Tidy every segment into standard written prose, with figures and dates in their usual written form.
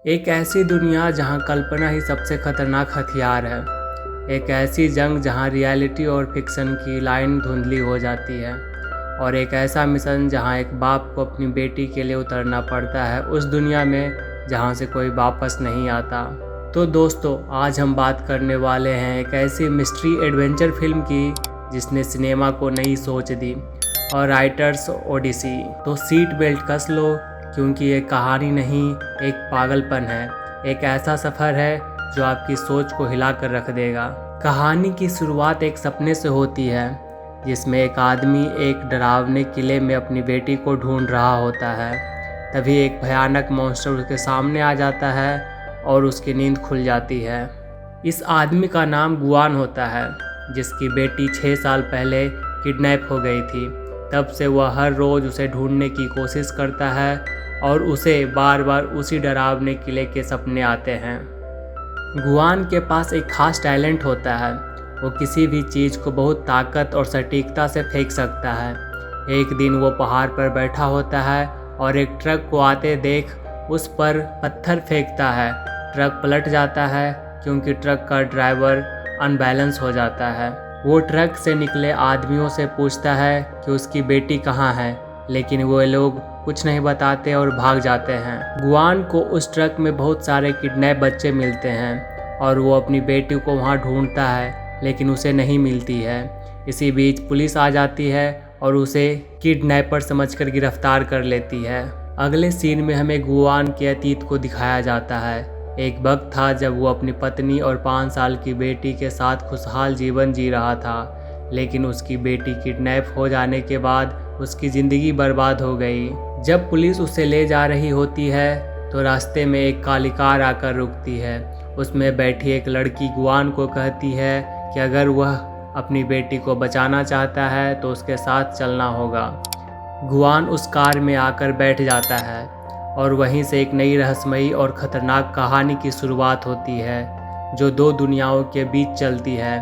एक ऐसी दुनिया जहां कल्पना ही सबसे खतरनाक हथियार है। एक ऐसी जंग जहां रियलिटी और फिक्शन की लाइन धुंधली हो जाती है। और एक ऐसा मिशन जहां एक बाप को अपनी बेटी के लिए उतरना पड़ता है उस दुनिया में जहां से कोई वापस नहीं आता। तो दोस्तों, आज हम बात करने वाले हैं एक ऐसी मिस्ट्री एडवेंचर फिल्म की जिसने सिनेमा को नई सोच दी और राइटर्स ओडिसी। तो सीट बेल्ट कस लो, क्योंकि ये कहानी नहीं, एक पागलपन है। एक ऐसा सफ़र है जो आपकी सोच को हिला कर रख देगा। कहानी की शुरुआत एक सपने से होती है जिसमें एक आदमी एक डरावने किले में अपनी बेटी को ढूंढ रहा होता है। तभी एक भयानक मॉन्स्टर उसके सामने आ जाता है और उसकी नींद खुल जाती है। इस आदमी का नाम गुआन होता है, जिसकी बेटी 6 साल पहले किडनैप हो गई थी। तब से वह हर रोज़ उसे ढूंढने की कोशिश करता है और उसे बार बार उसी डरावने किले के सपने आते हैं। गुआन के पास एक खास टैलेंट होता है। वो किसी भी चीज़ को बहुत ताकत और सटीकता से फेंक सकता है। एक दिन वो पहाड़ पर बैठा होता है और एक ट्रक को आते देख उस पर पत्थर फेंकता है। ट्रक पलट जाता है क्योंकि ट्रक का ड्राइवर अनबैलेंस हो जाता है। वो ट्रक से निकले आदमियों से पूछता है कि उसकी बेटी कहाँ है, लेकिन वो लोग कुछ नहीं बताते और भाग जाते हैं। गुआन को उस ट्रक में बहुत सारे किडनैप बच्चे मिलते हैं और वो अपनी बेटी को वहाँ ढूंढता है, लेकिन उसे नहीं मिलती है। इसी बीच पुलिस आ जाती है और उसे किडनैपर समझकर गिरफ्तार कर लेती है। अगले सीन में हमें गुआन के अतीत को दिखाया जाता है। एक वक्त था जब वो अपनी पत्नी और 5 साल की बेटी के साथ खुशहाल जीवन जी रहा था, लेकिन उसकी बेटी किडनैप हो जाने के बाद उसकी ज़िंदगी बर्बाद हो गई। जब पुलिस उसे ले जा रही होती है तो रास्ते में एक काली कार आकर रुकती है। उसमें बैठी एक लड़की गुआन को कहती है कि अगर वह अपनी बेटी को बचाना चाहता है तो उसके साथ चलना होगा। गुआन उस कार में आकर बैठ जाता है और वहीं से एक नई रहस्यमयी और ख़तरनाक कहानी की शुरुआत होती है जो 2 दुनियाओं के बीच चलती है।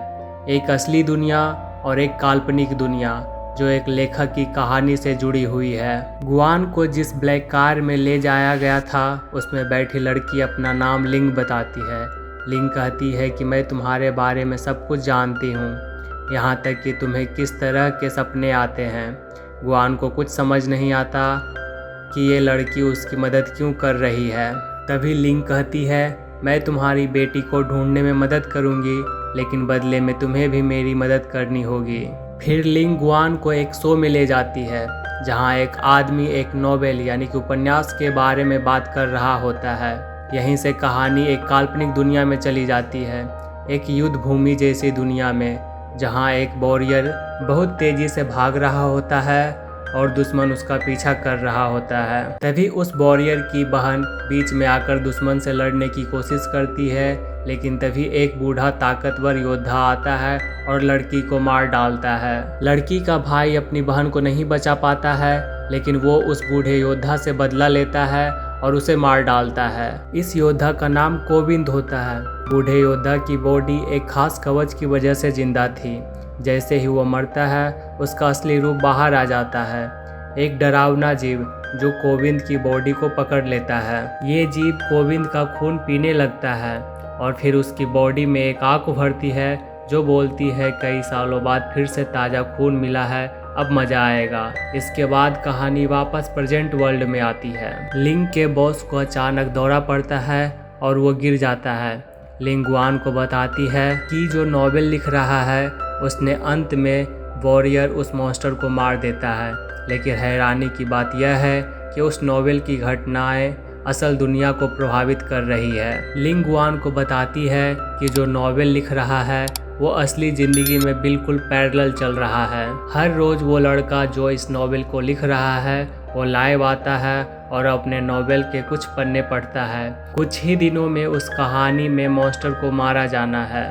एक असली दुनिया और एक काल्पनिक दुनिया जो एक लेखक की कहानी से जुड़ी हुई है। गुआन को जिस ब्लैक कार में ले जाया गया था उसमें बैठी लड़की अपना नाम लिंग बताती है। लिंग कहती है कि मैं तुम्हारे बारे में सब कुछ जानती हूँ, यहाँ तक कि तुम्हें किस तरह के सपने आते हैं। गुआन को कुछ समझ नहीं आता कि ये लड़की उसकी मदद क्यों कर रही है। तभी लिंग कहती है, मैं तुम्हारी बेटी को ढूंढने में मदद करूँगी, लेकिन बदले में तुम्हें भी मेरी मदद करनी होगी। फिर लिंग गुआन को एक शो में ले जाती है जहां एक आदमी एक नोवेल यानी कि उपन्यास के बारे में बात कर रहा होता है। यहीं से कहानी एक काल्पनिक दुनिया में चली जाती है, एक युद्ध भूमि जैसी दुनिया में जहां एक वॉरियर बहुत तेज़ी से भाग रहा होता है और दुश्मन उसका पीछा कर रहा होता है। तभी उस वॉरियर की बहन बीच में आकर दुश्मन से लड़ने की कोशिश करती है, लेकिन तभी एक बूढ़ा ताकतवर योद्धा आता है और लड़की को मार डालता है। लड़की का भाई अपनी बहन को नहीं बचा पाता है, लेकिन वो उस बूढ़े योद्धा से बदला लेता है और उसे मार डालता है। इस योद्धा का नाम कोविंद होता है। बूढ़े योद्धा की बॉडी एक खास कवच की वजह से जिंदा थी। जैसे ही वो मरता है उसका असली रूप बाहर आ जाता है, एक डरावना जीव जो कोविंद की बॉडी को पकड़ लेता है। ये जीव कोविंद का खून पीने लगता है और फिर उसकी बॉडी में एक आग उभरती है जो बोलती है कई सालों बाद फिर से ताज़ा खून मिला है, अब मज़ा आएगा। इसके बाद कहानी वापस प्रेजेंट वर्ल्ड में आती है। लिंग के बॉस को अचानक दौरा पड़ता है और वो गिर जाता है। लिंग गुआन को बताती है कि जो नॉवेल लिख रहा है उसने अंत में वॉरियर उस मॉन्स्टर को मार देता है, लेकिन हैरानी की बात यह है कि उस नॉवेल की घटनाएं असल दुनिया को प्रभावित कर रही है। लिंग गुआन को बताती है कि जो नॉवेल लिख रहा है वो असली ज़िंदगी में बिल्कुल पैरेलल चल रहा है। हर रोज़ वो लड़का जो इस नॉवेल को लिख रहा है वो लाइव आता है और अपने नॉवेल के कुछ पन्ने पढ़ता है। कुछ ही दिनों में उस कहानी में मॉन्स्टर को मारा जाना है,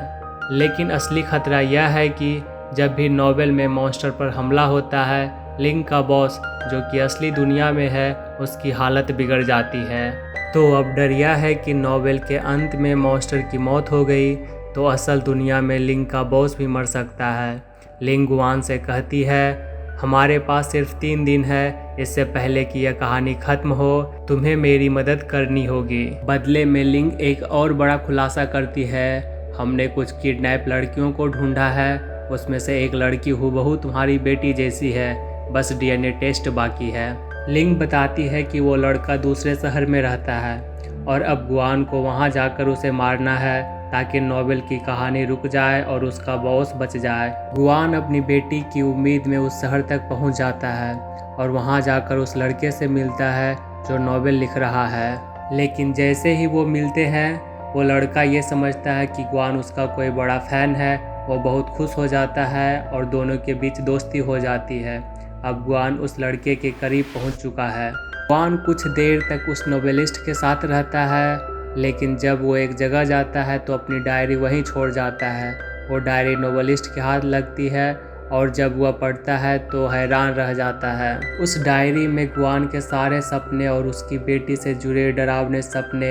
लेकिन असली खतरा यह है कि जब भी नॉवेल में मॉन्स्टर पर हमला होता है, लिंग का बॉस जो कि असली दुनिया में है उसकी हालत बिगड़ जाती है। तो अब डर यह है कि नॉवेल के अंत में मॉन्स्टर की मौत हो गई तो असल दुनिया में लिंग का बॉस भी मर सकता है। लिंग गुआन से कहती है, हमारे पास सिर्फ 3 दिन है, इससे पहले कि यह कहानी खत्म हो तुम्हें मेरी मदद करनी होगी। बदले में लिंग एक और बड़ा खुलासा करती है, हमने कुछ किडनैप लड़कियों को ढूंढा है, उसमें से एक लड़की हूबहू तुम्हारी बेटी जैसी है, बस डीएनए टेस्ट बाकी है। लिंग बताती है कि वो लड़का दूसरे शहर में रहता है और अब गुआन को वहाँ जाकर उसे मारना है ताकि नोबेल की कहानी रुक जाए और उसका बॉस बच जाए। गुआन अपनी बेटी की उम्मीद में उस शहर तक पहुँच जाता है और वहाँ जाकर उस लड़के से मिलता है जो नोबेल लिख रहा है। लेकिन जैसे ही वो मिलते हैं वो लड़का ये समझता है कि गुआन उसका कोई बड़ा फ़ैन है। वो बहुत खुश हो जाता है और दोनों के बीच दोस्ती हो जाती है। अब गुआन उस लड़के के करीब पहुंच चुका है। गुआन कुछ देर तक उस नोवेलिस्ट के साथ रहता है, लेकिन जब वो एक जगह जाता है तो अपनी डायरी वहीं छोड़ जाता है। वो डायरी नोवेलिस्ट के हाथ लगती है और जब वह पढ़ता है तो हैरान रह जाता है। उस डायरी में गुआन के सारे सपने और उसकी बेटी से जुड़े डरावने सपने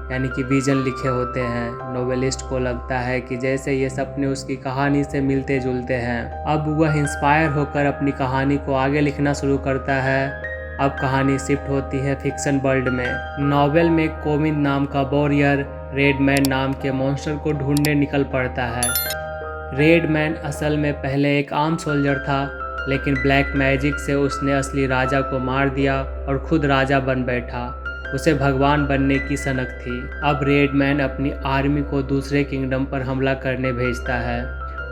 यानी कि विजन लिखे होते हैं। नोवेलिस्ट को लगता है कि जैसे ये सपने उसकी कहानी से मिलते जुलते हैं। अब वह इंस्पायर होकर अपनी कहानी को आगे लिखना शुरू करता है। अब कहानी शिफ्ट होती है फिक्शन वर्ल्ड में। नॉवेल में कोविंद नाम का वॉरियर रेडमैन नाम के मॉन्स्टर को ढूंढने निकल पड़ता है। रेडमैन असल में पहले एक आम सोल्जर था, लेकिन ब्लैक मैजिक से उसने असली राजा को मार दिया और खुद राजा बन बैठा। उसे भगवान बनने की सनक थी। अब रेडमैन अपनी आर्मी को दूसरे किंगडम पर हमला करने भेजता है।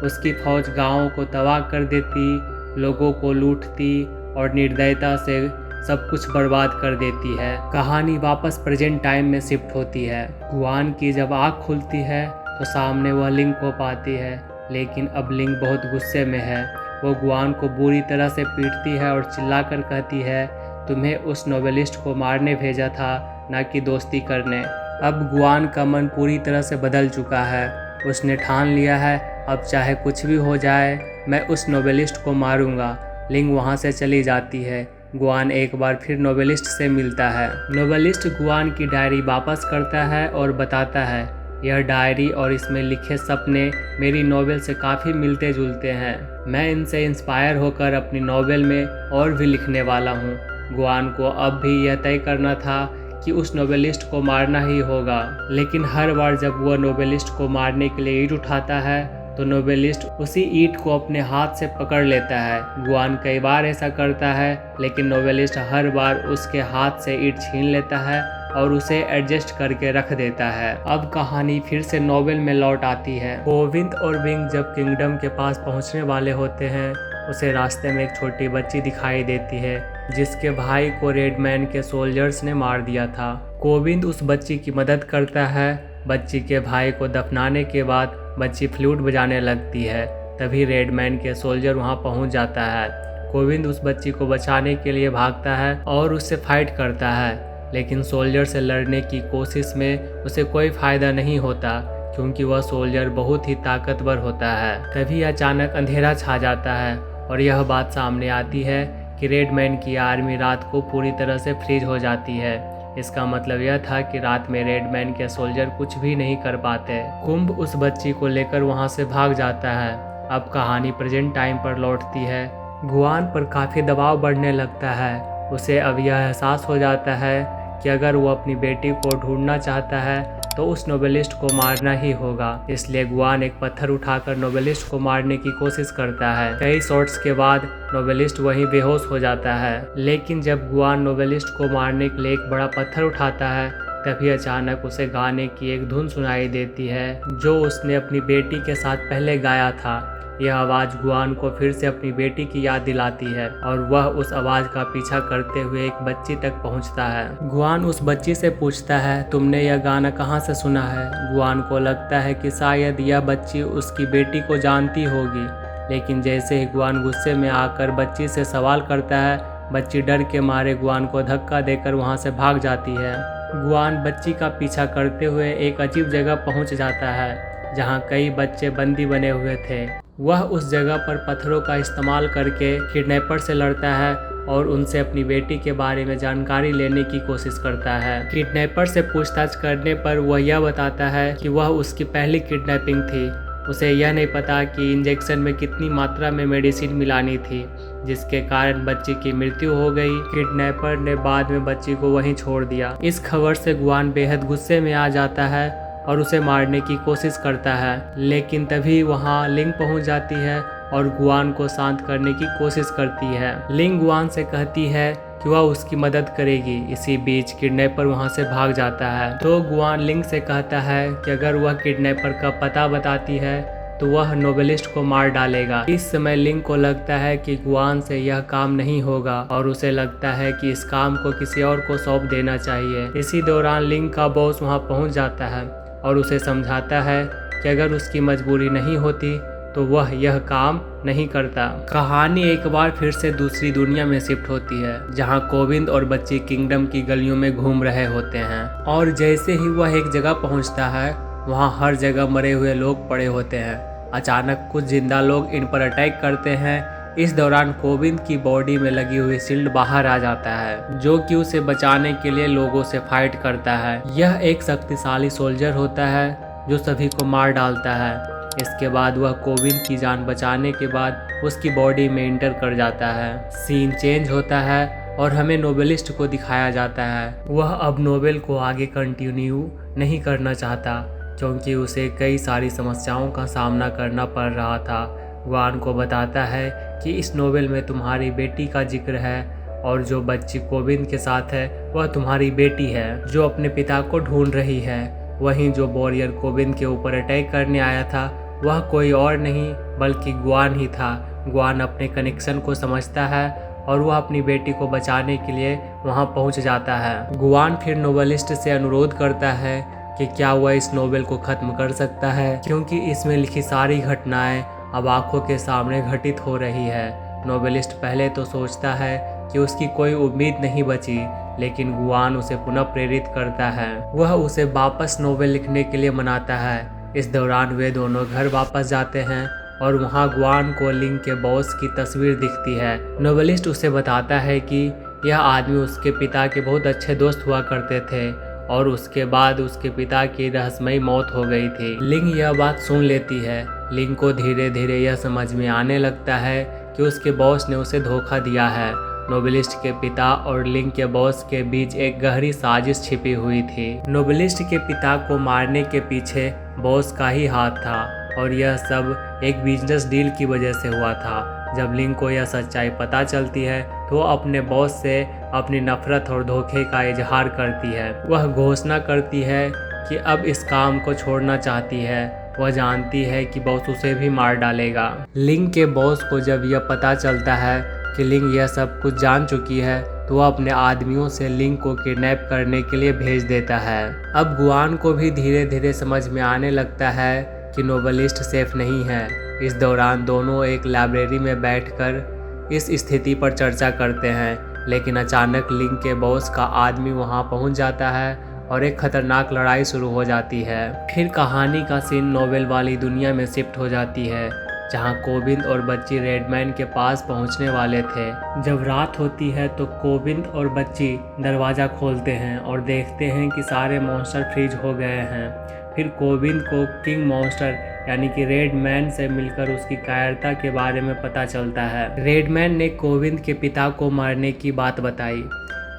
उसकी फौज गांवों को तबाह कर देती, लोगों को लूटती और निर्दयता से सब कुछ बर्बाद कर देती है। कहानी वापस प्रेजेंट टाइम में शिफ्ट होती है। गुआन की जब आँख खुलती है तो सामने वह लिंग को पाती है, लेकिन अब लिंग बहुत गुस्से में है। वो गुआन को बुरी तरह से पीटती है और चिल्लाकर कहती है, तुम्हें उस नोवेलिस्ट को मारने भेजा था, ना कि दोस्ती करने। अब गुआन का मन पूरी तरह से बदल चुका है। उसने ठान लिया है, अब चाहे कुछ भी हो जाए मैं उस नोवेलिस्ट को मारूंगा। लिंग वहाँ से चली जाती है। गुआन एक बार फिर नोवेलिस्ट से मिलता है। नोवेलिस्ट गुआन की डायरी वापस करता है और बताता है, यह डायरी और इसमें लिखे सपने मेरी नोवेल से काफ़ी मिलते जुलते हैं। मैं इनसे इंस्पायर होकर अपनी नोवेल में और भी लिखने वाला हूँ। गुआन को अब भी यह तय करना था कि उस नोवेलिस्ट को मारना ही होगा, लेकिन हर बार जब वह नोवेलिस्ट को मारने के लिए ईंट उठाता है तो नोवेलिस्ट उसी ईंट को अपने हाथ से पकड़ लेता है। गुआन कई बार ऐसा करता है, लेकिन नोवेलिस्ट हर बार उसके हाथ से ईंट छीन लेता है और उसे एडजस्ट करके रख देता है। अब कहानी फिर से नोवेल में लौट आती है। कोविंद और विंग जब किंगडम के पास पहुंचने वाले होते हैं, उसे रास्ते में एक छोटी बच्ची दिखाई देती है जिसके भाई को रेडमैन के सोल्जर्स ने मार दिया था। कोविंद उस बच्ची की मदद करता है। बच्ची के भाई को दफनाने के बाद बच्ची फ्लूट बजाने लगती है। तभी रेडमैन के सोल्जर वहां पहुंच जाता है। कोविंद उस बच्ची को बचाने के लिए भागता है और उससे फाइट करता है, लेकिन सोल्जर से लड़ने की कोशिश में उसे कोई फायदा नहीं होता क्योंकि वह सोल्जर बहुत ही ताकतवर होता है। तभी अचानक अंधेरा छा जाता है और यह बात सामने आती है कि रेडमैन की आर्मी रात को पूरी तरह से फ्रीज हो जाती है। इसका मतलब यह था कि रात में रेडमैन के सोल्जर कुछ भी नहीं कर पाते। कुंभ उस बच्ची को लेकर वहां से भाग जाता है। अब कहानी प्रेजेंट टाइम पर लौटती है। गुआन पर काफ़ी दबाव बढ़ने लगता है। उसे अब यह एहसास हो जाता है कि अगर वो अपनी बेटी को ढूंढना चाहता है तो उस नोवेलिस्ट को मारना ही होगा। इसलिए गुआन एक पत्थर उठाकर नोवेलिस्ट को मारने की कोशिश करता है। कई शॉट्स के बाद नोवेलिस्ट वहीं बेहोश हो जाता है, लेकिन जब गुआन नोवेलिस्ट को मारने के लिए एक बड़ा पत्थर उठाता है तभी अचानक उसे गाने की एक धुन सुनाई देती है जो उसने अपनी बेटी के साथ पहले गाया था। यह आवाज़ गुआन को फिर से अपनी बेटी की याद दिलाती है और वह उस आवाज़ का पीछा करते हुए एक बच्ची तक पहुंचता है। गुआन उस बच्ची से पूछता है, तुमने यह गाना कहाँ से सुना है? गुआन को लगता है कि शायद यह बच्ची उसकी बेटी को जानती होगी, लेकिन जैसे ही गुआन गुस्से में आकर बच्ची से सवाल करता है, बच्ची डर के मारे गुआन को धक्का देकर वहाँ से भाग जाती है। गुआन बच्ची का पीछा करते हुए एक अजीब जगह पहुँच जाता है जहाँ कई बच्चे बंदी बने हुए थे। वह उस जगह पर पत्थरों का इस्तेमाल करके किडनैपर से लड़ता है और उनसे अपनी बेटी के बारे में जानकारी लेने की कोशिश करता है। किडनैपर से पूछताछ करने पर वह यह बताता है कि वह उसकी पहली किडनैपिंग थी उसे यह नहीं पता कि इंजेक्शन में कितनी मात्रा में मेडिसिन मिलानी थी, जिसके कारण बच्ची की मृत्यु हो गई। किडनैपर ने बाद में बच्ची को वहीं छोड़ दिया। इस खबर से गुआन बेहद गुस्से में आ जाता है और उसे मारने की कोशिश करता है, लेकिन तभी वहां लिंग पहुंच जाती है और गुआन को शांत करने की कोशिश करती है। लिंग गुआन से कहती है कि वह उसकी मदद करेगी। इसी बीच किडनैपर वहां से भाग जाता है, तो गुआन लिंग से कहता है कि अगर वह किडनैपर का पता बताती है तो वह नोवेलिस्ट को मार डालेगा। इस समय लिंग को लगता है कि गुआन से यह काम नहीं होगा और उसे लगता है कि इस काम को किसी और को सौंप देना चाहिए। इसी दौरान लिंग का बॉस वहां पहुंच जाता है और उसे समझाता है कि अगर उसकी मजबूरी नहीं होती तो वह यह काम नहीं करता। कहानी एक बार फिर से दूसरी दुनिया में शिफ्ट होती है, जहां कोविंद और बच्ची किंगडम की गलियों में घूम रहे होते हैं और जैसे ही वह एक जगह पहुंचता है, वहां हर जगह मरे हुए लोग पड़े होते हैं। अचानक कुछ जिंदा लोग इन पर अटैक करते हैं। इस दौरान कोविंद की बॉडी में लगी हुई शील्ड बाहर आ जाता है, जो कि उसे बचाने के लिए लोगों से फाइट करता है। यह एक शक्तिशाली सोल्जर होता है जो सभी को मार डालता है। इसके बाद वह कोविंद की जान बचाने के बाद उसकी बॉडी में इंटर कर जाता है। सीन चेंज होता है और हमें नोवेलिस्ट को दिखाया जाता है। वह अब नोवेल को आगे कंटिन्यू नहीं करना चाहता, क्योंकि उसे कई सारी समस्याओं का सामना करना पड़ रहा था। गुआन को बताता है कि इस नोवेल में तुम्हारी बेटी का जिक्र है और जो बच्ची कोविंद के साथ है वह तुम्हारी बेटी है, जो अपने पिता को ढूंढ रही है। वहीं जो वॉरियर कोविंद के ऊपर अटैक करने आया था वह कोई और नहीं बल्कि गुआन ही था। गुआन अपने कनेक्शन को समझता है और वह अपनी बेटी को बचाने के लिए वहां पहुंच जाता है। गुआन फिर नोवेलिस्ट से अनुरोध करता है कि क्या वह इस नोवेल को ख़त्म कर सकता है, क्योंकि इसमें लिखी सारी घटनाएं अब आंखों के सामने घटित हो रही है। नोवेलिस्ट पहले तो सोचता है कि उसकी कोई उम्मीद नहीं बची, लेकिन गुआन उसे पुनः प्रेरित करता है। वह उसे वापस नोवेल लिखने के लिए मनाता है। इस दौरान वे दोनों घर वापस जाते हैं और वहां गुआन को लिंग के बॉस की तस्वीर दिखती है। नोवेलिस्ट उसे बताता है कि यह आदमी उसके पिता के बहुत अच्छे दोस्त हुआ करते थे और उसके बाद उसके पिता की रहस्यमयी मौत हो गई थी। लिंग यह बात सुन लेती है। लिंग को धीरे धीरे यह समझ में आने लगता है कि उसके बॉस ने उसे धोखा दिया है। नोवेलिस्ट के पिता और लिंग के बॉस के बीच एक गहरी साजिश छिपी हुई थी। नोवेलिस्ट के पिता को मारने के पीछे बॉस का ही हाथ था और यह सब एक बिजनेस डील की वजह से हुआ था। जब लिंग को यह सच्चाई पता चलती है तो वह अपने बॉस से अपनी नफरत और धोखे का इजहार करती है। वह घोषणा करती है कि अब इस काम को छोड़ना चाहती है। वह जानती है कि बॉस उसे भी मार डालेगा। लिंग के बॉस को जब यह पता चलता है कि लिंग यह सब कुछ जान चुकी है तो वह अपने आदमियों से लिंग को किडनैप करने के लिए भेज देता है। अब गुआन को भी धीरे धीरे समझ में आने लगता है कि नोवेलिस्ट सेफ नहीं है। इस दौरान दोनों एक लाइब्रेरी में बैठकर इस स्थिति पर चर्चा करते हैं, लेकिन अचानक लिंग के बॉस का आदमी वहां पहुंच जाता है और एक खतरनाक लड़ाई शुरू हो जाती है। फिर कहानी का सीन नोवेल वाली दुनिया में शिफ्ट हो जाती है, जहां कोविंद और बच्ची रेडमैन के पास पहुंचने वाले थे। जब रात होती है तो कोविंद और बच्ची दरवाज़ा खोलते हैं और देखते हैं कि सारे मॉन्स्टर फ्रीज हो गए हैं। फिर कोविंद को किंग मॉन्स्टर यानी कि रेडमैन से मिलकर उसकी कायरता के बारे में पता चलता है। रेडमैन ने कोविंद के पिता को मारने की बात बताई,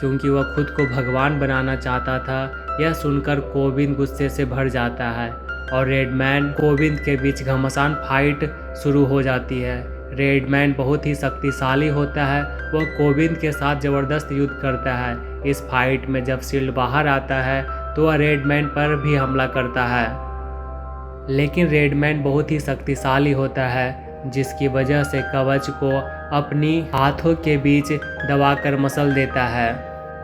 क्योंकि वह खुद को भगवान बनाना चाहता था। यह सुनकर कोविंद गुस्से से भर जाता है और रेडमैन कोविंद के बीच घमासान फाइट शुरू हो जाती है। रेडमैन बहुत ही शक्तिशाली होता है। वह कोविंद के साथ ज़बरदस्त युद्ध करता है। इस फाइट में जब शील्ड बाहर आता है तो वह रेडमैन पर भी हमला करता है, लेकिन रेडमैन बहुत ही शक्तिशाली होता है, जिसकी वजह से कवच को अपनी हाथों के बीच दबाकर मसल देता है।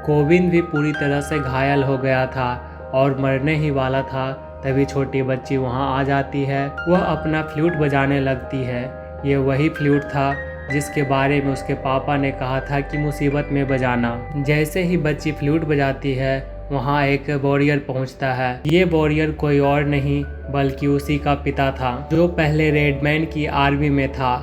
कोविंद भी पूरी तरह से घायल हो गया था और मरने ही वाला था। तभी छोटी बच्ची वहां आ जाती है। वह अपना फ्लूट बजाने लगती है। ये वही फ्लूट था जिसके बारे में उसके पापा ने कहा था कि मुसीबत में बजाना। जैसे ही बच्ची फ्लूट बजाती है वहाँ एक वॉरियर पहुँचता है। ये वॉरियर कोई और नहीं बल्कि उसी का पिता था, जो पहले रेडमैन की आर्मी में था।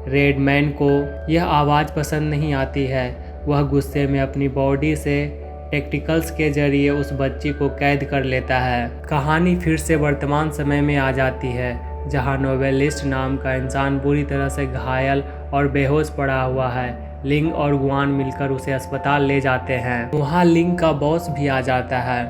रेडमैन को यह आवाज़ पसंद नहीं आती है। वह गुस्से में अपनी बॉडी से टेक्टिकल्स के जरिए उस बच्ची को कैद कर लेता है। कहानी फिर से वर्तमान समय में आ जाती है। जहां नोवेलिस्ट नाम का इंसान बुरी तरह से घायल और बेहोश पड़ा हुआ है। लिंग और गुआन मिलकर उसे अस्पताल ले जाते हैं। वहां लिंग का बॉस भी आ जाता है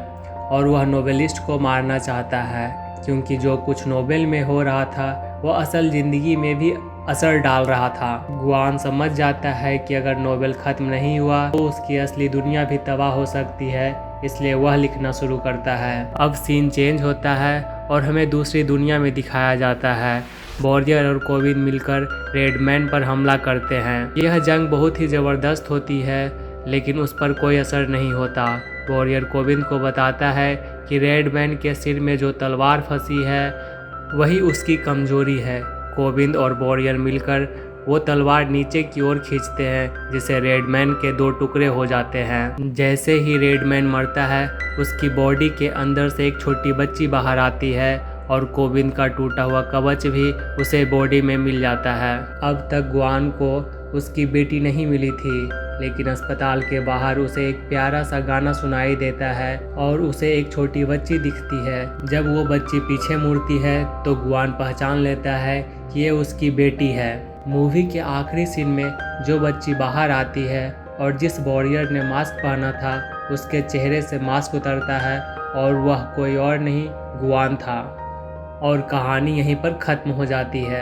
और वह नोवेलिस्ट को मारना चाहता है, क्योंकि जो कुछ नोवेल में हो रहा था वह असल ज़िंदगी में भी असर डाल रहा था। गुआन समझ जाता है कि अगर नोवेल ख़त्म नहीं हुआ तो उसकी असली दुनिया भी तबाह हो सकती है, इसलिए वह लिखना शुरू करता है। अब सीन चेंज होता है और हमें दूसरी दुनिया में दिखाया जाता है। बॉरियर और कोविन मिलकर रेडमैन पर हमला करते हैं। यह जंग बहुत ही ज़बरदस्त होती है, लेकिन उस पर कोई असर नहीं होता। बॉरियर कोविन को बताता है कि रेडमैन के सिर में जो तलवार फंसी है वही उसकी कमजोरी है। कोविन और बॉरियर मिलकर वो तलवार नीचे की ओर खींचते हैं, जिससे रेडमैन के 2 टुकड़े हो जाते हैं। जैसे ही रेडमैन मरता है उसकी बॉडी के अंदर से एक छोटी बच्ची बाहर आती है और कोविन का टूटा हुआ कवच भी उसे बॉडी में मिल जाता है। अब तक गुआन को उसकी बेटी नहीं मिली थी, लेकिन अस्पताल के बाहर उसे एक प्यारा सा गाना सुनाई देता है और उसे एक छोटी बच्ची दिखती है। जब वो बच्ची पीछे मुड़ती है तो गुआन पहचान लेता है कि ये उसकी बेटी है। मूवी के आखिरी सीन में जो बच्ची बाहर आती है और जिस बॉरियर ने मास्क पहना था उसके चेहरे से मास्क उतरता है और वह कोई और नहीं गुआन था, और कहानी यहीं पर ख़त्म हो जाती है।